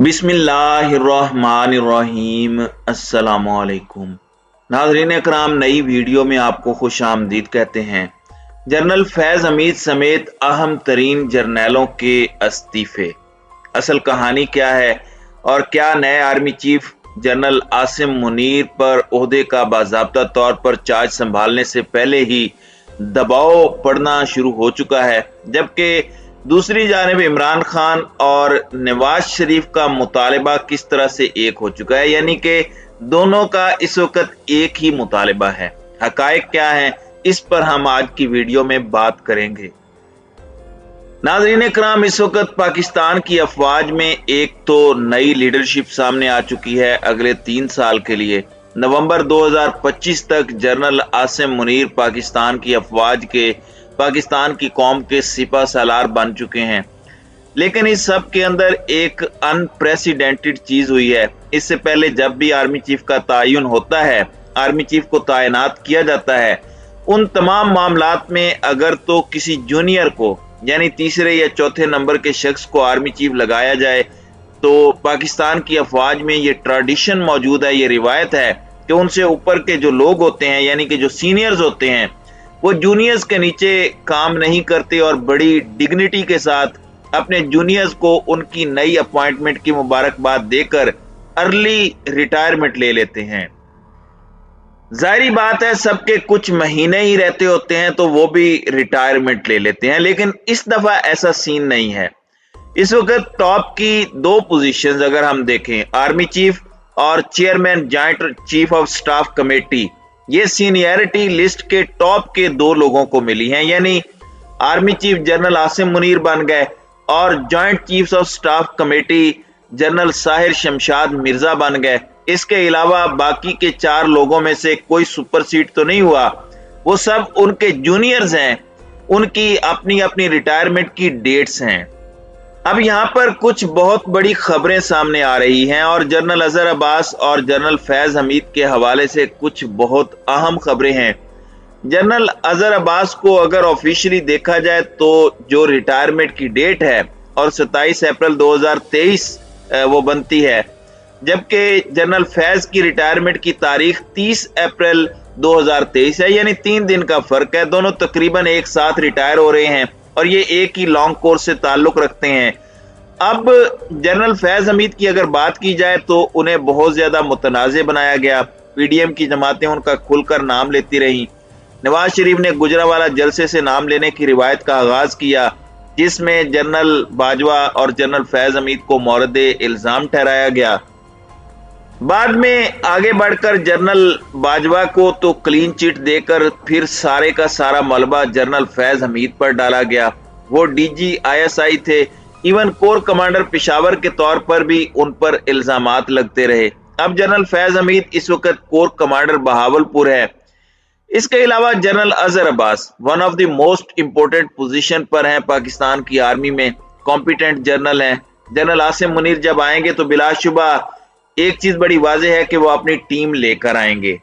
बिस्मिल्लाहिर्रहमानिर्रहीम। अस्सलामुअलैकुम नाज़रीन इकराम, नई वीडियो में आपको खुश आमदीद कहते हैं। जनरल फैज़ हमीद समेत अहम तरीन जर्नैलों के इस्तीफे, असल कहानी क्या है और क्या नए army chief general Asim Munir पर ओहदे का बाज़ाब्ता तौर पर चार्ज संभालने से पहले ही दबाव पड़ना शुरू हो चुका है, जबकि दूसरी जानिब इमरान खान और नवाज शरीफ का मुतालबा किस तरह से एक हो चुका है, यानी कि दोनों का इस वक्त एक ही मुतालबा है। हकायक क्या है, इस पर हम आज की वीडियो में बात करेंगे। नाज़रीन इकराम, इस वक्त पाकिस्तान की अफवाज में एक तो नई लीडरशिप सामने आ चुकी है अगले 3 साल के लिए। नवंबर 2025 तक जनरल आसिम मुनीर पाकिस्तान की अफवाज के, पाकिस्तान की कौम के सिपा सालार बन चुके हैं। लेकिन इस सब के अंदर एक अनप्रेसिडेंटेड चीज हुई है। इससे पहले जब भी आर्मी चीफ का तयन होता है, आर्मी चीफ को तैनात किया जाता है, उन तमाम मामलात में अगर तो किसी जूनियर को, यानी तीसरे या चौथे नंबर के शख्स को आर्मी चीफ लगाया जाए, तो पाकिस्तान की अफवाज में ये ट्रेडिशन मौजूद है, ये रिवायत है कि उनसे ऊपर के जो लोग होते हैं, यानी कि जो सीनियर्स होते हैं, वो जूनियर्स के नीचे काम नहीं करते और बड़ी डिग्निटी के साथ अपने जूनियर्स को उनकी नई अपॉइंटमेंट की मुबारकबाद देकर अर्ली रिटायरमेंट ले लेते हैं। जाहिर बात है, सबके कुछ महीने ही रहते होते हैं तो वो भी रिटायरमेंट ले लेते हैं, लेकिन इस दफा ऐसा सीन नहीं है। इस वक्त टॉप की 2 पोजीशंस अगर हम देखें, आर्मी चीफ और chairman joint chief of staff committee, ये सीनियरिटी लिस्ट के टॉप के 2 लोगों को मिली हैं, यानी army chief general Asim Munir बन गए और joint chief of staff committee general Sahir Shamshad Mirza बन गए। इसके अलावा बाकी के 4 लोगों में से कोई सुपरसीड तो नहीं हुआ, वो सब उनके जूनियर्स हैं, उनकी अपनी अपनी रिटायरमेंट की डेट्स हैं। अब यहाँ पर कुछ बहुत बड़ी खबरें सामने आ रही हैं और जनरल अजहर अब्बास और जनरल फैज हमीद के हवाले से कुछ बहुत अहम खबरें हैं। जनरल अजहर अब्बास को अगर ऑफिशियली देखा जाए तो जो रिटायरमेंट की डेट है और 27 अप्रैल 2023 वो बनती है, जबकि जनरल फैज की रिटायरमेंट की तारीख 30 अप्रैल 2023 है, यानी 3 दिन का फर्क है। दोनों तकरीबन एक साथ रिटायर हो रहे हैं और ये एक ही लॉन्ग कोर्स से ताल्लुक रखते हैं। अब जनरल फैज हमीद की अगर बात की जाए तो उन्हें बहुत ज्यादा मुतनाज़े बनाया गया। पीडीएम की जमातें उनका खुलकर नाम लेती रहीं। नवाज शरीफ ने गुजरावाला जलसे से नाम लेने की रिवायत का आगाज किया, जिसमें जनरल बाजवा और जनरल फैज हमीद को मौरदे इल्जाम ठहराया गया। बाद में आगे बढ़कर जनरल बाजवा को तो क्लीन चिट देकर फिर सारे का सारा मलबा जनरल फैज हमीद पर डाला गया। वो डीजी आईएसआई थे, इवन कोर कमांडर पेशावर के तौर पर भी उन पर इल्जामात लगते रहे। अब जनरल फैज हमीद इस वक्त कोर कमांडर बहावलपुर है। इसके अलावा general Azhar Abbas one of the most important position पर हैं पाकिस्तान की आर्मी में, कॉम्पिटेंट जनरल हैं। जनरल आसिम मुनीर जब आएंगे तो बिलाशुबा एक चीज बड़ी वाज़ेह है कि वो अपनी टीम लेकर आएंगे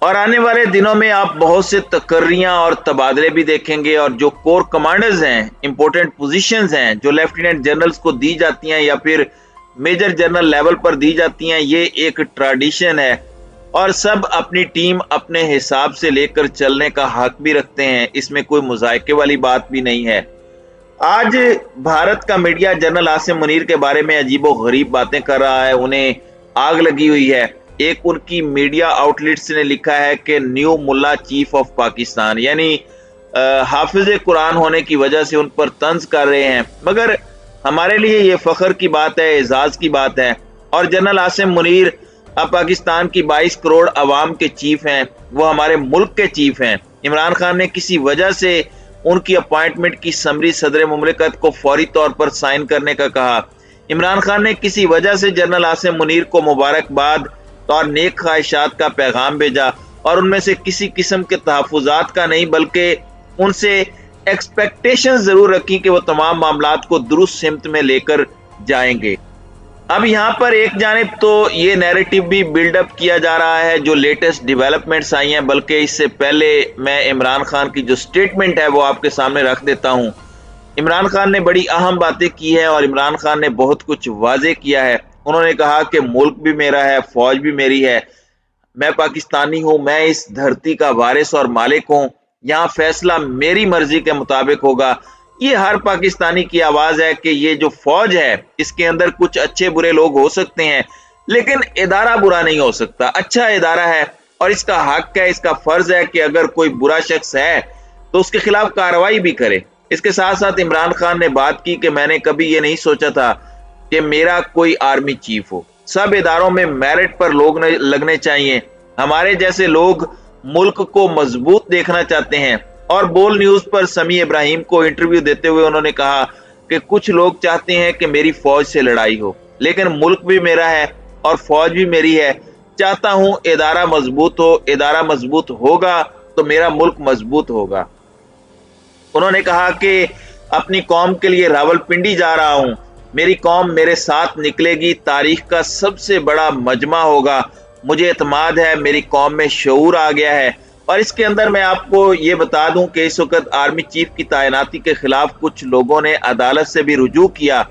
और आने वाले दिनों में आप बहुत से तकर्रियां और तबादले भी देखेंगे। और जो कोर कमांडर्स हैं, इंपॉर्टेंट पोजीशंस हैं जो लेफ्टिनेंट जनरल्स को दी जाती हैं या फिर मेजर जनरल लेवल पर दी जाती हैं, ये एक ट्रेडिशन है और सब अपनी टीम अपने हिसाब से लेकर चलने का हक भी रखते हैं। इसमें कोई मुज़ायके वाली बात भी नहीं है। आज भारत का मीडिया जनरल आसिम मुनीर के बारे में अजीबो गरीब बातें कर रहा है, उन्हें आग लगी हुई है। एक उनकी मीडिया आउटलेट्स ने लिखा है कि न्यू मुल्ला चीफ ऑफ पाकिस्तान, यानी हाफिज कुरान होने की वजह से उन पर तंज कर रहे हैं। मगर हमारे लिए ये फख्र की बात है, एजाज की बात है। और जनरल आसिम मुनीर अब पाकिस्तान की 22 करोड़ अवाम के चीफ हैं, वो हमारे मुल्क के चीफ हैं। इमरान खान ने किसी वजह से उनकी अपॉइंटमेंट की समरी सदर मुमलिकत को फौरी तौर पर साइन करने का कहा। इमरान खान ने किसी वजह से जनरल आसिम मुनीर को मुबारकबाद और नेक ख्वाहिशात का पैगाम भेजा और उनमें से किसी किस्म के तहफुजात का नहीं, बल्कि उनसे एक्सपेक्टेशन जरूर रखी कि वो तमाम मामलात को दुरुस्त सिमत में लेकर जाएंगे। अब यहाँ पर एक जानिब तो ये नैरेटिव भी बिल्डअप किया जा रहा है जो लेटेस्ट डेवलपमेंट्स आई हैं, बल्कि इससे पहले मैं इमरान खान की जो स्टेटमेंट है वो आपके सामने रख देता हूँ। इमरान खान ने बड़ी अहम बातें की है और इमरान खान ने बहुत कुछ वाजे किया है। उन्होंने कहा कि मुल्क भी मेरा है, फौज भी मेरी है, मैं पाकिस्तानी हूं, मैं इस धरती का वारिस और मालिक हूं, यहाँ फैसला मेरी मर्जी के मुताबिक होगा। ये हर पाकिस्तानी की आवाज है कि ये जो फौज है इसके अंदर कुछ अच्छे बुरे लोग हो सकते हैं, लेकिन इदारा बुरा नहीं हो सकता। अच्छा इदारा है और इसका हक है, इसका फर्ज है कि अगर कोई बुरा शख्स है तो उसके खिलाफ कार्रवाई भी करे। इसके साथ साथ इमरान खान ने बात की कि मैंने कभी ये नहीं सोचा था कि मेरा कोई आर्मी चीफ हो। सब इदारों में मेरिट पर लोग लगने चाहिए। हमारे जैसे लोग मुल्क को मजबूत देखना चाहते हैं। और बोल न्यूज पर समी इब्राहिम को इंटरव्यू देते हुए उन्होंने कहा कि कुछ लोग चाहते हैं कि मेरी फौज से लड़ाई हो, लेकिन मुल्क भी मेरा है और फौज भी मेरी है। चाहता हूं इदारा मजबूत हो, इदारा मजबूत होगा तो मेरा मुल्क मजबूत होगा। उन्होंने कहा कि अपनी कौम के लिए रावलपिंडी जा रहा हूं, मेरी कौम मेरे साथ निकलेगी, तारीख का सबसे बड़ा मजमा होगा, मुझे एतमाद है, मेरी कौम में शऊर आ गया है। और इसके अंदर मैं आपको ये बता दूं कि इस वक्त आर्मी चीफ की तैनाती के खिलाफ कुछ लोगों ने अदालत से भी रुजू किया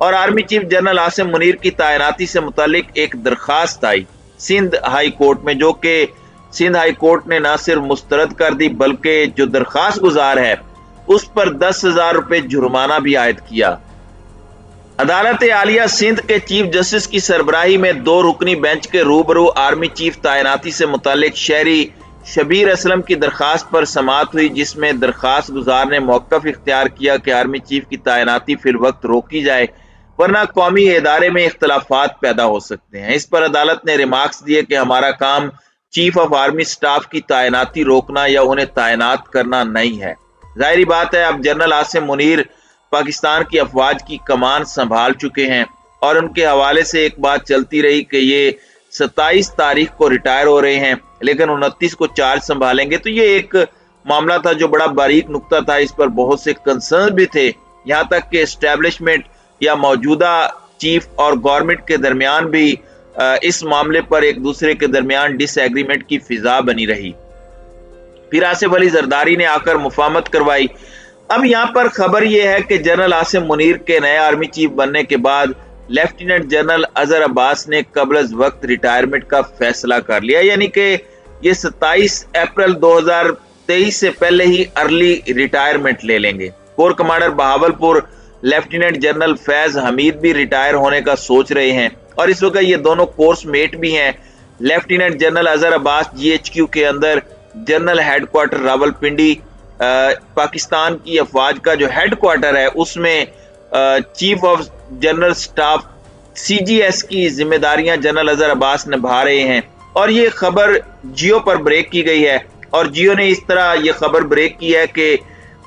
और army chief general Asim Munir की तैनाती से मुतालिक एक दरखास्त आई सिंध हाई कोर्ट में, जो कि सिंध हाई कोर्ट ने न सिर्फ मुस्तरद कर दी बल्कि जो दरखास्त गुजार है उस पर 10,000 रुपए जुर्माना भी आयद किया। अदालत आलिया सिंध के चीफ जस्टिस की सरबराही में 2 रुकनी बेंच के रूबरू आर्मी चीफ तैनाती से मुतालिक शहरी शबीर असलम की दरखास्त पर समाअत हुई, जिसमें दरखास्त गुजार ने मौक़िफ़ इख्तियार किया कि आर्मी चीफ की तैनाती फिल वक्त रोकी जाए, वरना कौमी इदारे में इख्तलाफात पैदा हो सकते हैं। इस पर अदालत ने रिमार्क्स दिए कि हमारा काम चीफ ऑफ आर्मी स्टाफ की तैनाती रोकना या उन्हें तैनात करना नहीं है। जाहिर बात है अब जनरल आसिम मुनीर पाकिस्तान की अफवाज की कमान संभाल चुके हैं और उनके हवाले से एक बात चलती रही कि ये 27 तारीख को रिटायर हो रहे हैं, लेकिन 29 को चार्ज संभालेंगे। तो ये एक मामला था जो बड़ा बारीक नुक्ता था, इस पर बहुत से कंसर्न भी थे, यहाँ तक कि एस्टेब्लिशमेंट या मौजूदा चीफ और गवर्नमेंट के दरमियान भी इस मामले पर एक दूसरे के दरमियान डिसएग्रीमेंट की फिजा बनी रही। फिर आसिफ अली जरदारी ने आकर मुफाहमत करवाई। अब यहाँ पर खबर यह है कि जनरल आसिम मुनीर के नए आर्मी चीफ बनने के बाद लेफ्टिनेंट जनरल अजहर अब्बास ने कबल अज वक्त रिटायरमेंट का फैसला कर लिया, यानी कि ये 27 अप्रैल 2023 से पहले ही अर्ली रिटायरमेंट ले लेंगे। Core commander Bahawalpur lieutenant general Faiz Hamid भी रिटायर होने का सोच रहे हैं और इस वक्त ये दोनों कोर्स मेट भी हैं। Lieutenant general Azhar Abbas GHQ के अंदर जनरल हेडक्वार्टर रावलपिंडी, पाकिस्तान की अफवाज का जो हेडक्वार्टर है उसमें chief of general staff CGS की जिम्मेदारियां जनरल अजहर अब्बास निभा रहे हैं। और ये खबर जियो पर ब्रेक की गई है और जियो ने इस तरह ये खबर ब्रेक की है कि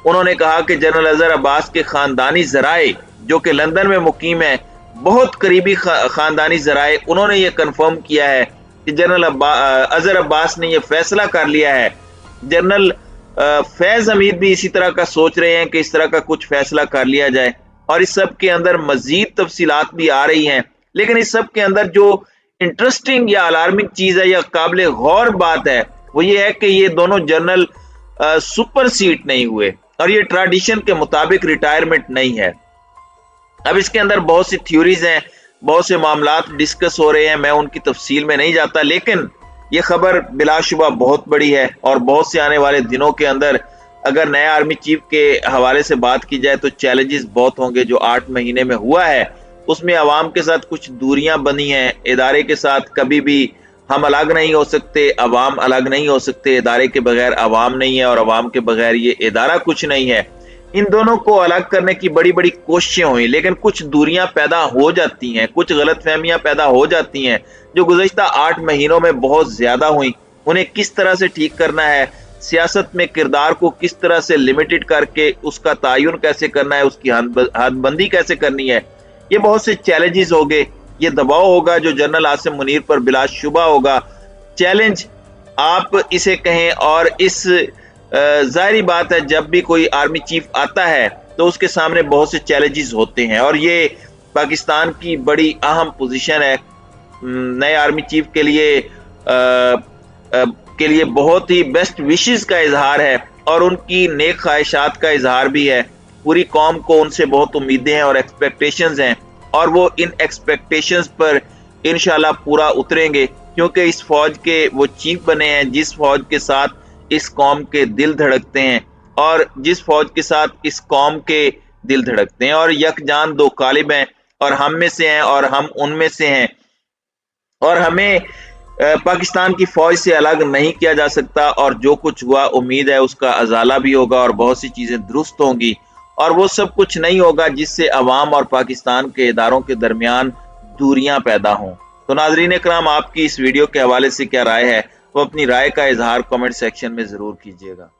उन्होंने कहा कि जनरल अजहर अब्बास के खानदानी जराए जो कि लंदन में मुकीम है, बहुत करीबी खानदानी जराए, उन्होंने ये कंफर्म किया है कि जनरल अजहर अब्बास ने ये फैसला कर लिया है। जनरल फैज हमीद भी इसी तरह का सोच रहे हैं कि इस तरह का कुछ फैसला कर लिया जाए और इस सब के अंदर मजीद तफसीलात भी आ रही हैं। लेकिन इस सब के अंदर जो इंटरेस्टिंग या अलार्मिंग चीज है या काबिल गौर बात है वो ये है कि ये दोनों जनरल सुपर सीट नहीं हुए और ये ट्रेडिशन के मुताबिक रिटायरमेंट नहीं है। अब इसके अंदर बहुत सी थ्योरीज हैं, बहुत से मामलात डिस्कस हो रहे हैं, मैं उनकी तफसील में नहीं जाता, लेकिन ये खबर बिलाशुबा बहुत बड़ी है और बहुत से आने वाले दिनों के अंदर अगर नए आर्मी चीफ के हवाले से बात की जाए तो चैलेंजेस बहुत होंगे। जो 8 महीने में हुआ है उसमें अवाम के साथ कुछ दूरियां बनी हैं, इदारे के साथ कभी भी हम अलग नहीं हो सकते, अवाम अलग नहीं हो सकते, इदारे के बगैर अवाम नहीं है और अवाम के बगैर ये इदारा कुछ नहीं है। इन दोनों को अलग करने की बड़ी बड़ी कोशिशें हुई, लेकिन कुछ दूरियां पैदा हो जाती हैं, कुछ गलतफहमियां पैदा हो जाती हैं जो गुज़श्ता 8 महीनों में बहुत ज्यादा हुई। उन्हें किस तरह से ठीक करना है, सियासत में किरदार को किस तरह से लिमिटेड करके उसका तयन कैसे करना है, उसकी हदबंदी कैसे करनी है, ये बहुत से चैलेंजेस हो गए। ये दबाव होगा जो जनरल आसिम मुनीर पर बिलाशुबा होगा। चैलेंज आप इसे कहें और इस जाहिर बात है जब भी कोई आर्मी चीफ आता है तो उसके सामने बहुत से चैलेंजेस होते हैं और ये पाकिस्तान की बड़ी अहम पोजीशन है। नए आर्मी चीफ के लिए बहुत ही बेस्ट विशेस का इजहार है और उनकी नेक ख्वाहिशात का इजहार भी है पूरी कौम को उनसे बहुत उम्मीदें हैं और एक्सपेक्टेशंस हैं, और वो इन एक्सपेक्टेशंस पर इंशाल्लाह पूरा उतरेंगे, क्योंकि इस फौज के वो चीफ बने हैं जिस फौज के साथ इस कौम के दिल धड़कते हैं, और जिस फौज के साथ इस कौम के दिल धड़कते हैं। और यकजान दो कालिब हैं, और हम में से हैं और हम उनमें से हैं, और हमें पाकिस्तान की फौज से अलग नहीं किया जा सकता। और जो कुछ हुआ उम्मीद है उसका अजाला भी होगा और बहुत सी चीजें दुरुस्त होंगी, और वो सब कुछ नहीं होगा जिससे अवाम और पाकिस्तान के इदारों के दरमियान दूरियां पैदा हों। तो नाजरीन इकराम, आपकी इस वीडियो के हवाले से क्या राय है, वो अपनी राय का इजहार कमेंट सेक्शन में जरूर कीजिएगा।